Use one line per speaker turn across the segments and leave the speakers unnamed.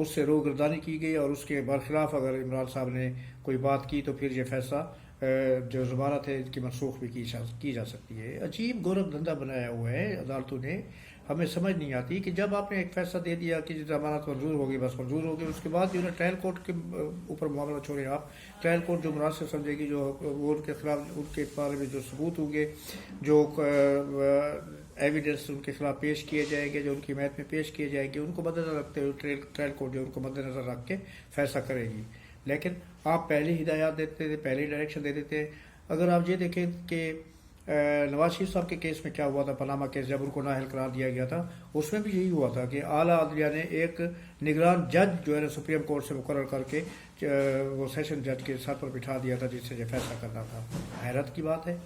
اس سے روگردانی کی گئی اور اس کے برخلاف اگر عمران صاحب نے کوئی بات کی تو پھر یہ فیصلہ جو ضمانت ہے ان کی منسوخ بھی کی جا سکتی ہے۔ عجیب گورکھ دھندا بنایا ہوا ہے عدالتوں نے، ہمیں سمجھ نہیں آتی کہ جب آپ نے ایک فیصلہ دے دیا کہ ضمانت منظور ہوگی، بس منظور ہوگی، اس کے بعد جو ہے ٹرائل کورٹ کے اوپر معاملہ چھوڑیں آپ، ٹرائل کورٹ جو مناسب سمجھے گی، جو وہ ان کے خلاف ان کے بارے میں جو ثبوت ہوں گے، جو ایویڈنس ان کے خلاف پیش کیے جائیں گے، جو ان کی حمایت میں پیش کیے جائیں گے، ان کو مد نظر رکھتے ہوئے ٹرائل کورٹ جو ان کو مد نظر رکھ کے فیصلہ کرے گی۔ لیکن آپ پہلے ہدایات دیتے تھے، پہلے ڈائریکشن دیتے تھے۔ اگر آپ یہ دیکھیں کہ نواز شریف صاحب کے کیس میں کیا ہوا تھا، پاناما کیس جب ان کو نااہل قرار دیا گیا تھا، اس میں بھی یہی ہوا تھا کہ اعلیٰ عدلیہ نے ایک نگران جج جو ہے نا سپریم کورٹ سے مقرر کر کے وہ سیشن جج کے سر پر بٹھا دیا تھا جس سے یہ فیصلہ کرنا تھا۔ حیرت کی بات ہے،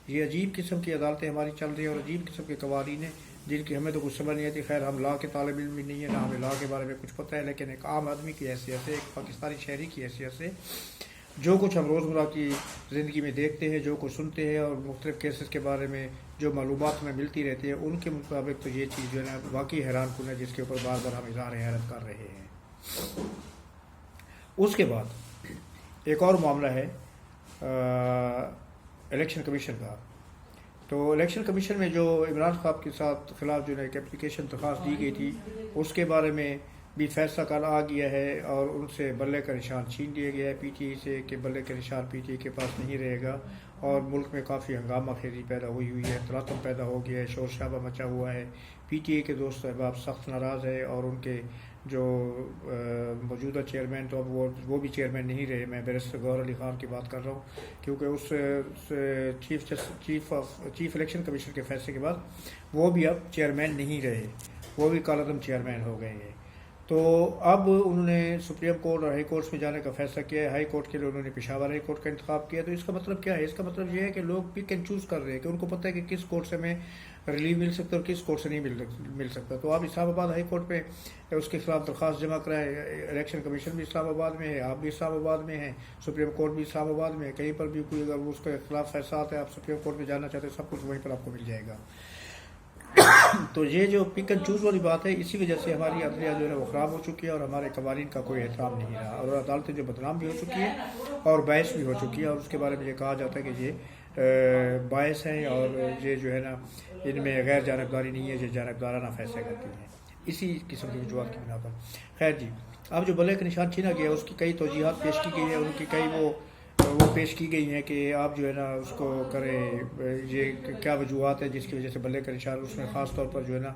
یہ عجیب قسم کی عدالتیں ہماری چل رہی ہیں اور عجیب قسم کے قوانین ہیں جن کی ہمیں تو کچھ سمجھ نہیں آتی۔ خیر ہم لا کے طالب علم بھی نہیں ہے، نہ ہمیں لا کے بارے میں کچھ پتہ ہے، لیکن ایک عام آدمی کی حیثیت سے، ایک پاکستانی شہری کی حیثیت سے جو کچھ ہم روزمرہ کی زندگی میں دیکھتے ہیں، جو کچھ سنتے ہیں اور مختلف کیسز کے بارے میں جو معلومات ہمیں ملتی رہتی ہے، ان کے مطابق تو یہ چیز جو ہے نا واقعی حیران کن ہے، جس کے اوپر بار بار ہم اظہار حیرت کر رہے ہیں۔ اس کے بعد ایک اور معاملہ ہے الیکشن کمیشن کا۔ تو الیکشن کمیشن میں جو عمران صاحب کے ساتھ خلاف جو ہے ایک اپلیکیشن درخواست دی گئی تھی، اس کے بارے میں بھی فیصلہ کل آ گیا ہے اور ان سے بلے کا نشان چھین لیا گیا ہے پی ٹی آئی سے، کہ بلے کا نشان پی ٹی آئی کے پاس نہیں رہے گا، اور ملک میں کافی ہنگامہ خیزی پیدا ہوئی ہے، تلاطم پیدا ہو گیا ہے، شور شرابہ مچا ہوا ہے۔ پی ٹی آئی کے دوست احباب سخت ناراض ہے اور ان کے جو موجودہ چیئرمین، تو اب وہ بھی چیئرمین نہیں رہے، میں بیرسٹر گور علی خان کی بات کر رہا ہوں، کیونکہ اس چیف الیکشن کمیشن کے فیصلے کے بعد وہ بھی اب چیئرمین نہیں رہے، وہ بھی کالعدم چیئرمین ہو گئے ہیں۔ تو اب انہوں نے سپریم کورٹ اور ہائی کورٹس میں جانے کا فیصلہ کیا ہے۔ ہائی کورٹ کے لیے انہوں نے پشاور ہائی کورٹ کا انتخاب کیا۔ تو اس کا مطلب کیا ہے؟ اس کا مطلب یہ ہے کہ لوگ پک اینڈ چوز کر رہے ہیں، کہ ان کو پتہ ہے کہ کس کورٹ سے ہمیں ریلیو مل سکتا ہے اور کس کورٹ سے نہیں مل سکتا۔ تو آپ اسلام آباد ہائی کورٹ پہ اس کے خلاف درخواست جمع کرائیں، الیکشن کمیشن بھی اسلام آباد میں ہے، آپ بھی اسلام آباد میں ہیں، سپریم کورٹ بھی اسلام آباد میں ہے، کہیں پر بھی کوئی اگر اس کے خلاف فیصلہ آتا ہے، آپ سپریم کورٹ میں جانا چاہتے ہیں، سب کچھ وہیں پر آپ کو مل جائے گا۔ تو یہ جو پک اینڈ چوز والی بات ہے، اسی وجہ سے ہماری عدلیہ جو ہے وہ خراب ہو چکی ہے اور ہمارے قوانین کا کوئی احترام نہیں رہا، اور عدالتیں جو بدنام بھی ہو چکی ہیں اور باعث بھی ہو چکی ہیں، اور اس کے بارے میں یہ کہا جاتا ہے کہ یہ باعث ہیں اور یہ جو ہے نا ان میں غیر جانبداری نہیں ہے، یہ جانبدارانہ فیصلے کرتی ہیں، اسی قسم کی وجوہات کی بنا پر۔ خیر جی، اب جو بلے کا نشان چھینا گیا اس کی کئی توجیحات پیش کی گئی ہیں، ان کی کئی وہ پیش کی گئی ہیں کہ آپ جو ہے نا اس کو کریں، یہ کیا وجوہات ہیں جس کی وجہ سے بلے کا نشان، اس میں خاص طور پر جو ہے نا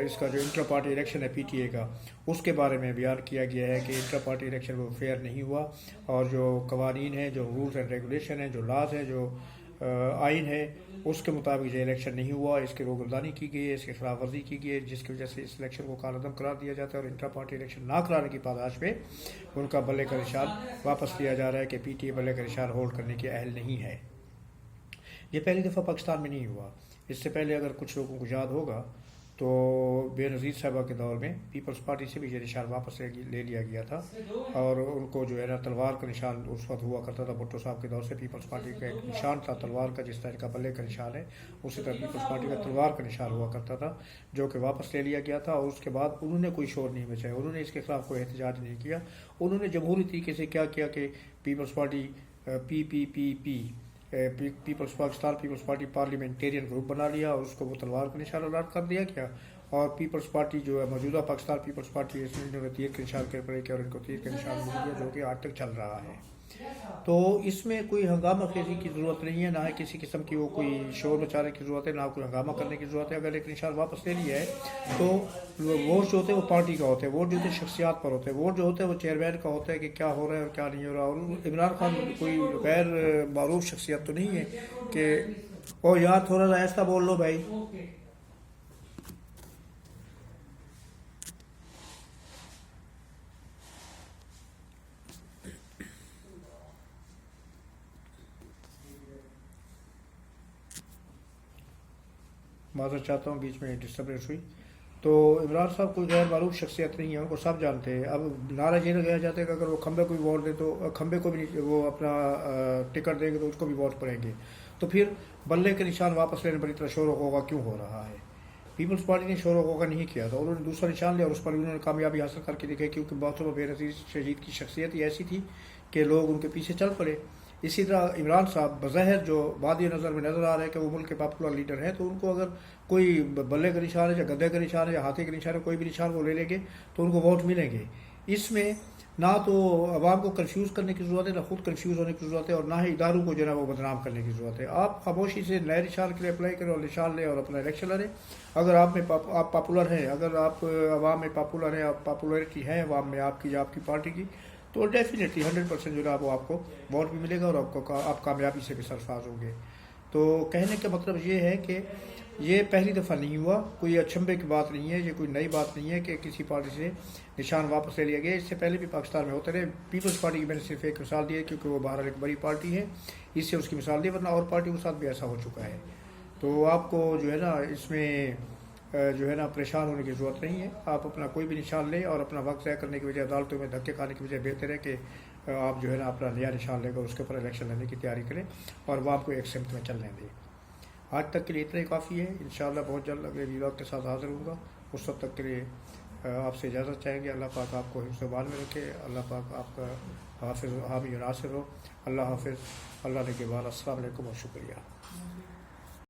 اس کا جو انٹر پارٹی الیکشن ہے پی ٹی اے کا، اس کے بارے میں بیان کیا گیا ہے کہ انٹر پارٹی الیکشن وہ فیئر نہیں ہوا، اور جو قوانین ہیں، جو رولز اینڈ ریگولیشن ہیں، جو لاز ہیں، جو آئین ہے، اس کے مطابق یہ الیکشن نہیں ہوا، اس کی روگردانی کی گئی ہے، اس کی خلاف ورزی کی گئی ہے، جس کی وجہ سے اس الیکشن کو کالعدم قرار دیا جاتا ہے، اور انٹر پارٹی الیکشن نہ کرانے کی پاداش پہ ان کا بلے کا نشان واپس لیا جا رہا ہے کہ پی ٹی اے بلے کا نشان ہولڈ کرنے کے اہل نہیں ہے۔ یہ پہلی دفعہ پاکستان میں نہیں ہوا، اس سے پہلے اگر کچھ لوگوں کو یاد ہوگا تو بے نظیر صاحبہ کے دور میں پیپلز پارٹی سے بھی یہ نشان واپس لے لیا گیا تھا، اور ان کو جو ہے نا تلوار کا نشان اس وقت ہوا کرتا تھا، بھٹو صاحب کے دور سے پیپلز پارٹی کا ایک نشان تھا تلوار کا، جس طرح کا بلے کا نشان ہے اسی طرح پیپلز پارٹی کا تلوار کا نشان ہوا کرتا تھا، جو کہ واپس لے لیا گیا تھا، اور اس کے بعد انہوں نے کوئی شور نہیں مچایا، انہوں نے اس کے خلاف کوئی احتجاج نہیں کیا، انہوں نے جمہوری طریقے سے کیا کیا کہ پیپلز پارٹی پیپلز پاکستان پیپلز پارٹی پارلیمنٹیرین گروپ بنا لیا، اور اس کو وہ تلوار کا نشان الاٹ کر دیا گیا، اور پیپلز پارٹی جو ہے موجودہ پاکستان پیپلز پارٹی، اس نے تیر کے نشان کے اوپر کیا اور ان کو تیر کا نشان مل گیا، جو کہ آج تک چل رہا ہے۔ تو اس میں کوئی ہنگامہ خیزی کی ضرورت نہیں ہے، نہ ہے کسی قسم کی وہ کوئی شور مچانے کی ضرورت ہے، نہ کوئی ہنگامہ کرنے کی ضرورت ہے۔ اگر ایک نشان واپس لے لیا ہے تو ووٹ جو ہوتے ہیں وہ پارٹی کا ہوتا ہے، ووٹ جو ہوتے ہیں شخصیات پر ہوتے ہیں، ووٹ جو ہوتا ہے وہ چیئرمین کا ہوتا ہے کہ کیا ہو رہا ہے اور کیا نہیں ہو رہا۔ اور عمران خان کوئی غیر معروف شخصیت تو نہیں ہے کہ او یار تھوڑا سا ایسا بول لو بھائی۔ معذرت چاہتا ہوں، بیچ میں ڈسٹربنس ہوئی۔ تو عمران صاحب کوئی غیر معروف شخصیت نہیں ہے، ان کو سب جانتے ہیں۔ اب نعرہ یہ لگایا جاتا ہے کہ اگر وہ کھمبے کو بھی ووٹ دے تو کھمبے کو بھی وہ اپنا ٹکٹ دیں گے تو اس کو بھی ووٹ پڑیں گے، تو پھر بلے کے نشان واپس لینے بڑی طرح شور ہوگا کیوں ہو رہا ہے؟ پیپلز پارٹی نے شور و غوغا نہیں کیا تھا، انہوں نے دوسرا نشان لیا اور اس پر انہوں نے کامیابی حاصل کر کے دکھائی، کیونکہ محترمہ بینظیر شہید کی شخصیت ہی ایسی تھی کہ لوگ ان کے پیچھے چل پڑے۔ اسی طرح عمران صاحب بظاہر جو بادی نظر میں نظر آ رہا ہے کہ وہ ملک کے پاپولر لیڈر ہیں، تو ان کو اگر کوئی بلے کا نشان ہے یا گدے کا نشان ہے یا ہاتھی کا نشان ہے، کوئی بھی نشان وہ لے لیں گے تو ان کو ووٹ ملیں گے۔ اس میں نہ تو عوام کو کنفیوز کرنے کی ضرورت ہے، نہ خود کنفیوز ہونے کی ضرورت ہے، اور نہ ہی اداروں کو جو ہے نا وہ بدنام کرنے کی ضرورت ہے۔ آپ خاموشی سے نئے نشان کے لیے اپلائی کریں اور نشان لیں اور اپنا الیکشن لڑیں۔ اگر آپ پاپولر ہیں، اگر آپ عوام میں پاپولر ہیں، آپ پاپولرٹی ہے عوام میں آپ کی پارٹی کی، تو ڈیفینیٹلی 100% جو ہے وہ آپ کو ووٹ بھی ملے گا اور آپ کامیابی سے بھی سرفراز ہوں گے۔ تو کہنے کا مطلب یہ ہے کہ یہ پہلی دفعہ نہیں ہوا، کوئی اچنبھے کی بات نہیں ہے، یہ کوئی نئی بات نہیں ہے کہ کسی پارٹی سے نشان واپس لے لیا گیا۔ اس سے پہلے بھی پاکستان میں ہوتے رہے۔ پیپلز پارٹی کی میں نے صرف ایک مثال دی ہے کیونکہ وہ بہرحال ایک بڑی پارٹی ہے، اس سے اس کی مثال دی، ورنہ اور پارٹیوں کے ساتھ بھی ایسا ہو چکا ہے۔ تو آپ کو جو ہے نا اس میں جو ہے نا پریشان ہونے کی ضرورت نہیں ہے۔ آپ اپنا کوئی بھی نشان لیں اور اپنا وقت ضائع کرنے کی بجائے عدالتوں میں دھکے کھانے کی بجائے بہتر ہے کہ آپ جو ہے نا اپنا نیا نشان لے کر اس کے اوپر الیکشن لینے کی تیاری کریں اور وہ آپ کو ایک سمت میں چلنے دیں۔ آج تک کے لیے اتنا ہی کافی ہے۔ انشاءاللہ بہت جلد اگلے ویلاگ کے ساتھ حاضر ہوں گا۔ اس وقت تک کے لیے آپ سے اجازت چاہیں گے۔ اللہ پاک آپ کو حفظ و امان میں رکھے، اللہ پاک آپ کا حافظ حامی و ناصر ہو۔ اللہ حافظ، اللہ نگہبان۔ السلام علیکم اور شکریہ۔